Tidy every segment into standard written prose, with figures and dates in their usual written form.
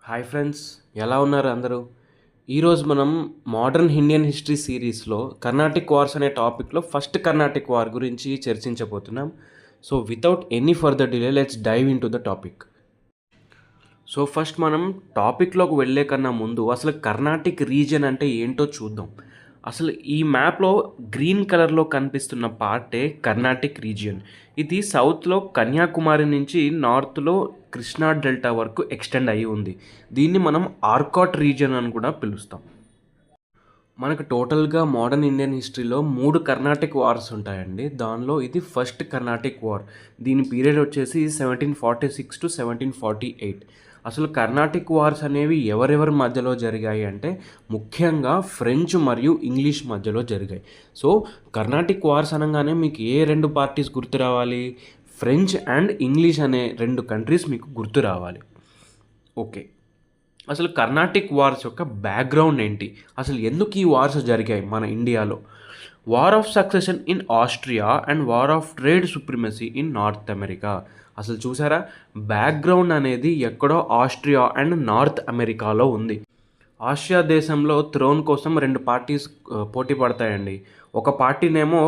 Hi friends, ఎలా ఉన్నారు అందరూ? ఈరోజు మనం మోడర్న్ ఇండియన్ హిస్టరీ సిరీస్లో కర్ణాటిక్ వార్స్ అనే టాపిక్లో ఫస్ట్ కర్ణాటిక్ వార్ గురించి చర్చించబోతున్నాం. So without any further delay let's dive into the topic. So first మనం టాపిక్లోకి వెళ్ళే కన్నా ముందు అసలు కర్ణాటిక్ రీజియన్ అంటే ఏంటో చూద్దాం. అసలు ఈ మ్యాప్లో గ్రీన్ కలర్లో కనిపిస్తున్న పార్టే కర్ణాటిక్ రీజియన్. ఇది సౌత్లో కన్యాకుమారి నుంచి నార్త్లో కృష్ణా డెల్టా వరకు ఎక్స్టెండ్ అయ్యి ఉంది. దీన్ని మనం ఆర్కాట్ రీజియన్ అని కూడా పిలుస్తాం. మనకు టోటల్గా మోడర్న్ ఇండియన్ హిస్టరీలో 3 కర్ణాటిక్ వార్స్ ఉంటాయండి. దానిలో ఇది ఫస్ట్ కర్ణాటిక్ వార్. దీని పీరియడ్ వచ్చేసి 1746 టు 1748. అసలు కర్ణాటిక్ వార్స్ అనేవి ఎవరెవరి మధ్యలో జరిగాయి అంటే ముఖ్యంగా ఫ్రెంచ్ మరియు ఇంగ్లీష్ మధ్యలో జరిగాయి. సో కర్ణాటిక్ వార్స్ అనగానే మీకు ఏ 2 పార్టీస్ గుర్తు రావాలి? ఫ్రెంచ్ అండ్ ఇంగ్లీష్ అనే 2 కంట్రీస్ మీకు గుర్తు రావాలి. ఓకే, అసలు కర్ణాటిక్ వార్స్ యొక్క బ్యాక్గ్రౌండ్ ఏంటి? అసలు ఎందుకు ఈ వార్స్ జరిగాయి మన ఇండియాలో? War of succession in Austria and war of trade supremacy in North America. అసలు చూసారా, బ్యాక్గ్రౌండ్ అనేది ఎక్కడో ఆస్ట్రియా అండ్ నార్త్ అమెరికాలో ఉంది. ఆసియా దేశంలో థ్రోన్ కోసం 2 పార్టీస్ పోటీ పడతాయండి. ఒక పార్టీనేమో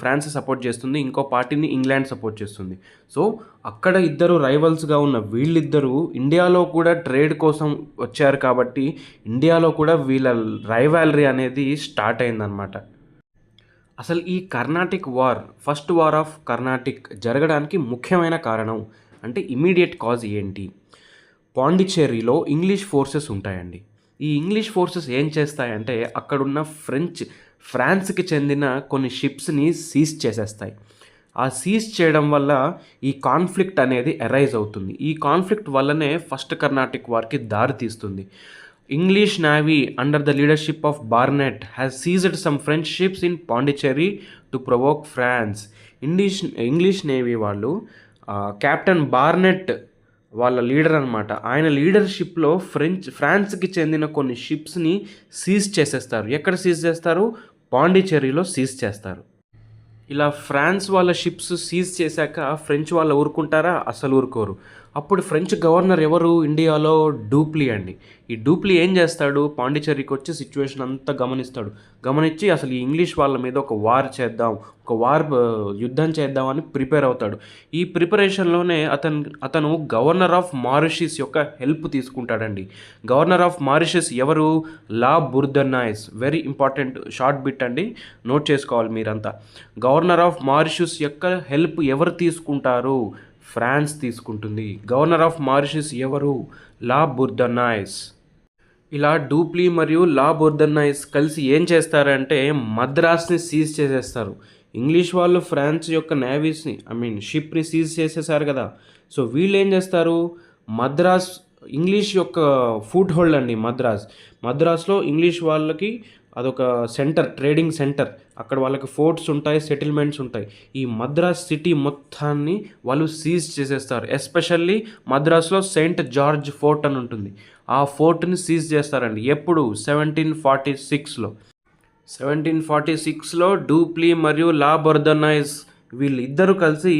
ఫ్రాన్స్ సపోర్ట్ చేస్తుంది, ఇంకో పార్టీని ఇంగ్లాండ్ సపోర్ట్ చేస్తుంది. సో అక్కడ ఇద్దరు రైవల్స్గా ఉన్న వీళ్ళిద్దరూ ఇండియాలో కూడా ట్రేడ్ కోసం వచ్చారు కాబట్టి ఇండియాలో కూడా వీళ్ళ రైవాలరీ అనేది స్టార్ట్ అయిందనమాట. అసలు ఈ Carnatic war, first war of Carnatic జరగడానికి ముఖ్యమైన కారణం అంటే ఇమీడియట్ కాజ్ ఏంటి? పాండిచ్చేరిలో ఇంగ్లీష్ ఫోర్సెస్ ఉంటాయండి. ఈ ఇంగ్లీష్ ఫోర్సెస్ ఏం చేస్తాయంటే అక్కడున్న ఫ్రాన్స్కి చెందిన కొన్ని షిప్స్ని సీజ్ చేసేస్తాయి. ఆ సీజ్ చేయడం వల్ల ఈ కాన్ఫ్లిక్ట్ అనేది అరైజ్ అవుతుంది. ఈ కాన్ఫ్లిక్ట్ వల్లనే ఫస్ట్ కర్ణాటిక్ వార్కి దారి తీస్తుంది. English navy under the leadership of Barnett has seized some French ships in Pondicherry to provoke France. English navy వాళ్ళు కెప్టెన్ బార్నెట్ వాళ్ళ లీడర్ అనమాట. ఆయన లీడర్షిప్లో ఫ్రాన్స్కి చెందిన కొన్ని షిప్స్ని సీజ్ చేసేస్తారు. ఎక్కడ సీజ్ చేస్తారు? పాండిచ్చేరిలో సీజ్ చేస్తారు. ఇలా ఫ్రాన్స్ వాళ్ళ షిప్స్ సీజ్ చేశాక ఫ్రెంచ్ వాళ్ళు ఊరుకుంటారా? అసలు ఊరుకోరు. అప్పుడు ఫ్రెంచ్ గవర్నర్ ఎవరు ఇండియాలో? డూప్లీ అండి. ఈ డూప్లీ ఏం చేస్తాడు? పాండిచ్చేరికి వచ్చి సిచ్యువేషన్ అంతా గమనించి అసలు ఈ ఇంగ్లీష్ వాళ్ళ మీద ఒక యుద్ధం చేద్దామని ప్రిపేర్ అవుతాడు. ఈ ప్రిపరేషన్లోనే అతను గవర్నర్ ఆఫ్ మారిషస్ యొక్క హెల్ప్ తీసుకుంటాడండి. గవర్నర్ ఆఫ్ మారిషస్ ఎవరు? లా బుర్దనాయిస్. వెరీ ఇంపార్టెంట్ షార్ట్ బిట్ అండి, నోట్ చేసుకోవాలి మీరంతా. గవర్నర్ ఆఫ్ మారిషస్ యొక్క హెల్ప్ ఎవరు తీసుకుంటారు? ఫ్రాన్స్ తీసుకుంటుంది. గవర్నర్ ఆఫ్ మారిషస్ ఎవరు? లా బుర్దనాయిస్. ఇలా డూప్లీ మరియు లా బుర్దనాయిస్ కలిసి ఏం చేస్తారంటే మద్రాస్ని సీజ్ చేసేస్తారు. ఇంగ్లీష్ వాళ్ళు ఫ్రాన్స్ యొక్క నేవీస్ని షిప్ని సీజ్ చేసేసారు కదా. సో వీళ్ళు ఏం చేస్తారు? ఇంగ్లీష్ యొక్క ఫుట్ హోల్డ్ అండి మద్రాస్లో ఇంగ్లీష్ వాళ్ళకి అదొక సెంటర్, ట్రేడింగ్ సెంటర్. అక్కడ వాళ్ళకి ఫోర్ట్స్ ఉంటాయి, సెటిల్మెంట్స్ ఉంటాయి. ఈ మద్రాస్ సిటీ మొత్తాన్ని వాళ్ళు సీజ్ చేసేస్తారు. ఎస్పెషల్లీ మద్రాస్లో సెయింట్ జార్జ్ ఫోర్ట్ అని ఉంటుంది. ఆ ఫోర్ట్ని సీజ్ చేస్తారండి. ఎప్పుడు? 1746లో డూప్లీ మరియు లా బుర్దనాయిస్ వీళ్ళిద్దరూ కలిసి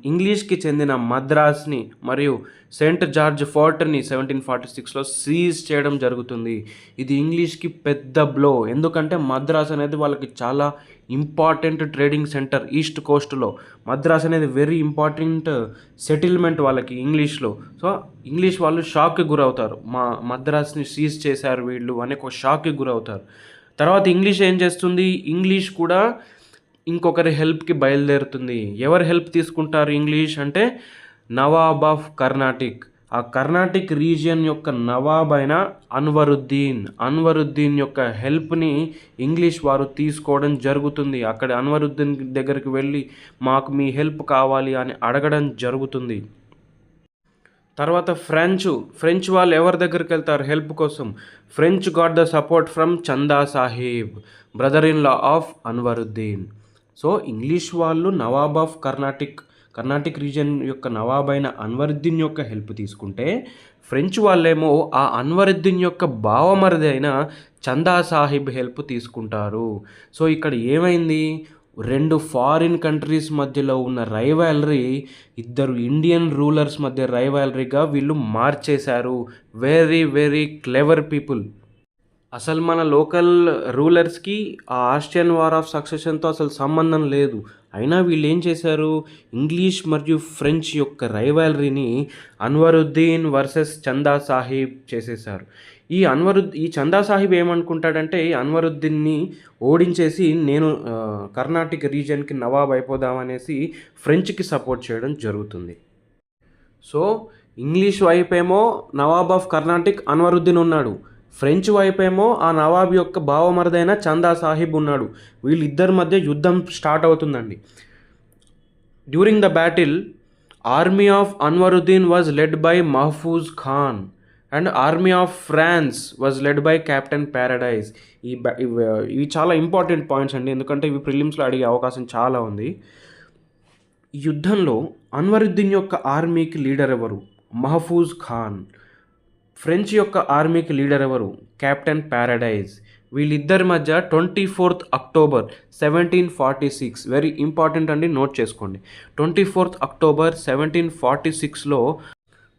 ఇంగ్లీష్కి చెందిన మద్రాస్ని మరియు సెయింట్ జార్జ్ ఫోర్ట్ని 1746లో సీజ్ చేయడం జరుగుతుంది. ఇది ఇంగ్లీష్కి పెద్ద బ్లో. ఎందుకంటే మద్రాస్ అనేది వాళ్ళకి చాలా ఇంపార్టెంట్ ట్రేడింగ్ సెంటర్ ఈస్ట్ కోస్ట్లో. మద్రాస్ అనేది వెరీ ఇంపార్టెంట్ సెటిల్మెంట్ వాళ్ళకి ఇంగ్లీష్లో. సో ఇంగ్లీష్ వాళ్ళు షాక్కి గురవుతారు. మద్రాస్ని సీజ్ చేశారు వీళ్ళు అనే ఒక షాక్కి గురవుతారు. తర్వాత ఇంగ్లీష్ ఏం చేస్తుంది? ఇంగ్లీష్ కూడా ఇంకొకరి హెల్ప్కి బయలుదేరుతుంది. ఎవరు హెల్ప్ తీసుకుంటారు ఇంగ్లీష్ అంటే? నవాబ్ ఆఫ్ కర్ణాటిక్. ఆ కర్ణాటిక్ రీజియన్ యొక్క నవాబ్ అయిన అన్వరుద్దీన్ యొక్క హెల్ప్ని ఇంగ్లీష్ వారు తీసుకోవడం జరుగుతుంది. అక్కడ అన్వరుద్దీన్ దగ్గరికి వెళ్ళి మాకు మీ హెల్ప్ కావాలి అని అడగడం జరుగుతుంది. తర్వాత ఫ్రెంచ్ వాళ్ళు ఎవరి దగ్గరికి వెళ్తారు హెల్ప్ కోసం? French got the support from Chanda Sahib, brother in law of Anwaruddin. So English వాళ్ళు నవాబ్ ఆఫ్ కర్ణాటిక్ రీజియన్ యొక్క నవాబ్ అయిన అన్వరుద్దీన్ యొక్క హెల్ప్ తీసుకుంటే ఫ్రెంచ్ వాళ్ళేమో ఆ అన్వరుద్దీన్ యొక్క బావమరిది అయిన చందా సాహిబ్ హెల్ప్ తీసుకుంటారు. సో ఇక్కడ ఏమైంది? 2 ఫారిన్ కంట్రీస్ మధ్యలో ఉన్న రైవాలరీ ఇద్దరు ఇండియన్ రూలర్స్ మధ్య రైవాలరీగా వీళ్ళు మార్చేశారు. Very very clever people. అసలు మన లోకల్ రూలర్స్కి ఆ ఆస్ట్రియన్ వార్ ఆఫ్ సక్సెషన్తో అసలు సంబంధం లేదు. అయినా వీళ్ళు ఏం చేశారు, ఇంగ్లీష్ మరియు ఫ్రెంచ్ యొక్క రైవాలరీని అన్వరుద్దీన్ వర్సెస్ చందా సాహిబ్ చేసేశారు. ఈ చందా సాహిబ్ ఏమనుకుంటాడంటే అన్వరుద్దీన్ని ఓడించేసి నేను కర్ణాటక రీజియన్కి నవాబ్ అయిపోదామనేసి ఫ్రెంచ్కి సపోర్ట్ చేయడం జరుగుతుంది. సో ఇంగ్లీష్ వైపేమో నవాబ్ ఆఫ్ కర్ణాటక అన్వరుద్దీన్ ఉన్నాడు, ఫ్రెంచ్ వైపేమో ఆ నవాబ్ యొక్క బావమరిదైన చందా సాహిబ్ ఉన్నాడు. వీళ్ళిద్దరి మధ్య యుద్ధం స్టార్ట్ అవుతుందండి. During the battle army of Anwaruddin was led by Mahfuz Khan and army of France was led by captain Paradise. ఇవి చాలా ఇంపార్టెంట్ పాయింట్స్ అండి, ఎందుకంటే ఇవి ప్రిలిమ్స్లో అడిగే అవకాశం చాలా ఉంది. ఈ యుద్ధంలో అన్వరుద్దీన్ యొక్క ఆర్మీకి లీడర్ ఎవరు, మహఫూజ్ ఖాన్. ఫ్రెంచ్ యొక్క ఆర్మీకి లీడర్ ఎవరు, కెప్టెన్ ప్యారడైజ్. వీళ్ళిద్దరి మధ్య 24th October 1746, వెరీ ఇంపార్టెంట్ అండి, నోట్ చేసుకోండి. 24th October 1746లో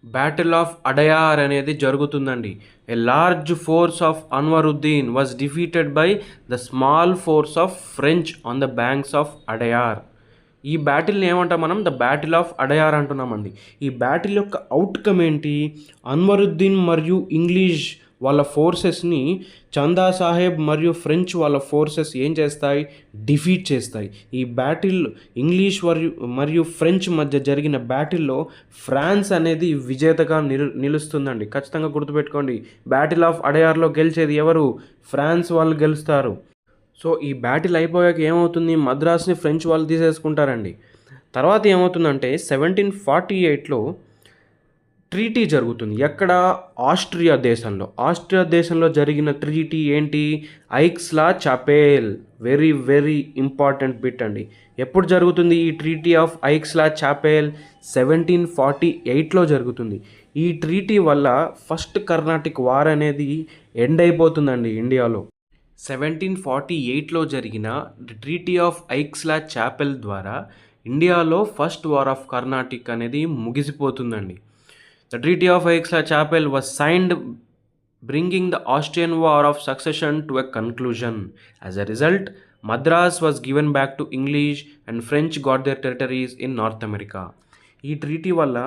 బ్యాటిల్ ఆఫ్ అడయార్ అనేది జరుగుతుందండి. A large force of Anwaruddin was defeated by the small force of French on the banks of Adyar. ఈ బ్యాటిల్ని ఏమంటాం మనం, ద బ్యాటిల్ ఆఫ్ అడయార్ అంటున్నామండి. ఈ బ్యాటిల్ యొక్క అవుట్కమ్ ఏంటి, అన్వరుద్దీన్ మరియు ఇంగ్లీష్ వాళ్ళ ఫోర్సెస్ని చందా సాహెబ్ మరియు ఫ్రెంచ్ వాళ్ళ ఫోర్సెస్ ఏం చేస్తాయి, డిఫీట్ చేస్తాయి. ఈ బ్యాటిల్ ఇంగ్లీష్ మరియు ఫ్రెంచ్ మధ్య జరిగిన బ్యాటిల్లో ఫ్రాన్స్ అనేది విజేతగా నిలుస్తుందండి. ఖచ్చితంగా గుర్తుపెట్టుకోండి, బ్యాటిల్ ఆఫ్ అడయార్లో గెలిచేది ఎవరు, ఫ్రాన్స్ వాళ్ళు గెలుస్తారు. సో ఈ బ్యాటిల్ అయిపోయాక ఏమవుతుంది, మద్రాస్ని ఫ్రెంచ్ వాళ్ళు తీసేసుకుంటారండి. తర్వాత ఏమవుతుందంటే 1748లో ట్రీటీ జరుగుతుంది. ఎక్కడ, ఆస్ట్రియా దేశంలో జరిగిన ట్రీటీ ఏంటి, Aix la Chapelle. Very very important bit అండి. ఎప్పుడు జరుగుతుంది ఈ ట్రీటీ ఆఫ్ ఐక్స్లా చాపెల్, 1748లో జరుగుతుంది. ఈ ట్రీటీ వల్ల ఫస్ట్ కర్ణాటిక్ వార్ అనేది ఎండ్ అయిపోతుందండి ఇండియాలో. 1748లో జరిగిన ట్రీటీ ఆఫ్ ఐక్స్లా చాపెల్ ద్వారా ఇండియాలో ఫస్ట్ వార్ ఆఫ్ కర్ణాటిక్ అనేది ముగిసిపోతుందండి. The treaty of Aix la Chapelle was signed bringing the Austrian war of succession to a conclusion. As a result Madras was given back to English and French got their territories in North America. ఈ treaty వల్ల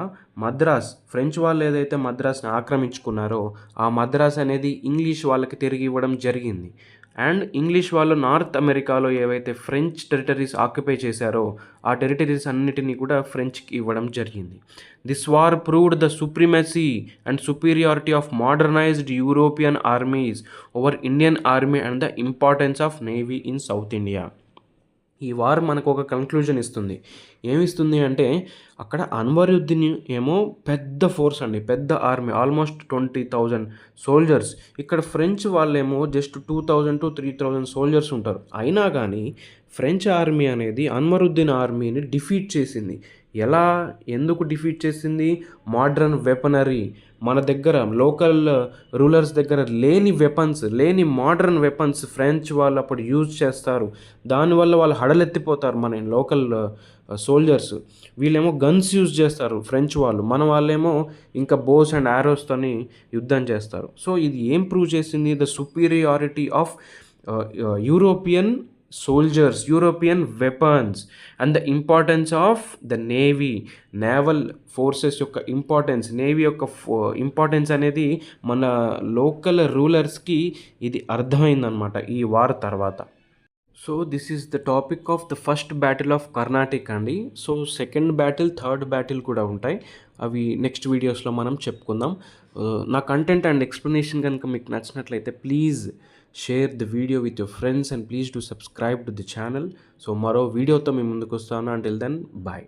Madras, French వాళ్ళు ఏదైతే మద్రాస్ని ఆక్రమించుకున్నారో ఆ మద్రాస్ అనేది English వాళ్ళకి తిరిగి ఇవ్వడం జరిగింది. అండ్ ఇంగ్లీష్ వాళ్ళు నార్త్ అమెరికాలో ఏవైతే ఫ్రెంచ్ టెరిటరీస్ ఆక్యుపై చేశారో ఆ టెరిటరీస్ అన్నిటినీ కూడా ఫ్రెంచ్కి ఇవ్వడం జరిగింది. This war proved the supremacy and superiority of modernised European armies over Indian army and the importance of navy in South India. ఈ వార్ మనకు ఒక కంక్లూజన్ ఇస్తుంది. ఏమిస్తుంది అంటే అక్కడ అన్వరుద్దీన్ ఏమో పెద్ద ఫోర్స్ అండి, పెద్ద ఆర్మీ, ఆల్మోస్ట్ 20,000 సోల్జర్స్. ఇక్కడ ఫ్రెంచ్ వాళ్ళేమో జస్ట్ 2,000 to 3,000 సోల్జర్స్ ఉంటారు. అయినా కానీ ఫ్రెంచ్ ఆర్మీ అనేది అన్వరుద్దీన్ ఆర్మీని డిఫీట్ చేసింది. ఎలా, ఎందుకు డిఫీట్ చేసింది, మోడ్రన్ వెపనరీ, మన దగ్గర లోకల్ రూలర్స్ దగ్గర లేని మోడర్న్ వెపన్స్ ఫ్రెంచ్ వాళ్ళు అప్పుడు యూజ్ చేస్తారు. దానివల్ల వాళ్ళు హడలెత్తిపోతారు మన లోకల్ సోల్జర్స్. వీళ్ళేమో గన్స్ యూజ్ చేస్తారు ఫ్రెంచ్ వాళ్ళు, మన వాళ్ళేమో ఇంకా బోస్ అండ్ యారోస్తోని యుద్ధం చేస్తారు. సో ఇది ఏం ప్రూవ్ చేసింది, the superiority of European soldiers, European weapons and the importance of the navy, naval forces యొక్క ఇంపార్టెన్స్, నేవీ యొక్క ఇంపార్టెన్స్ అనేది మన లోకల్ రూలర్స్కి ఇది అర్థమైందనమాట ఈ వార్ తర్వాత. So this is the topic of the first battle of Carnatic అండి. So second battle, third battle కూడా ఉంటాయి, అవి నెక్స్ట్ వీడియోస్లో మనం చెప్పుకుందాం. నా కంటెంట్ అండ్ ఎక్స్ప్లెనేషన్ కనుక మీకు నచ్చినట్లయితే please share the video with your friends and please do subscribe to the channel. So మరో వీడియోతో మీ ముందుకు వస్తాను. Until then, bye.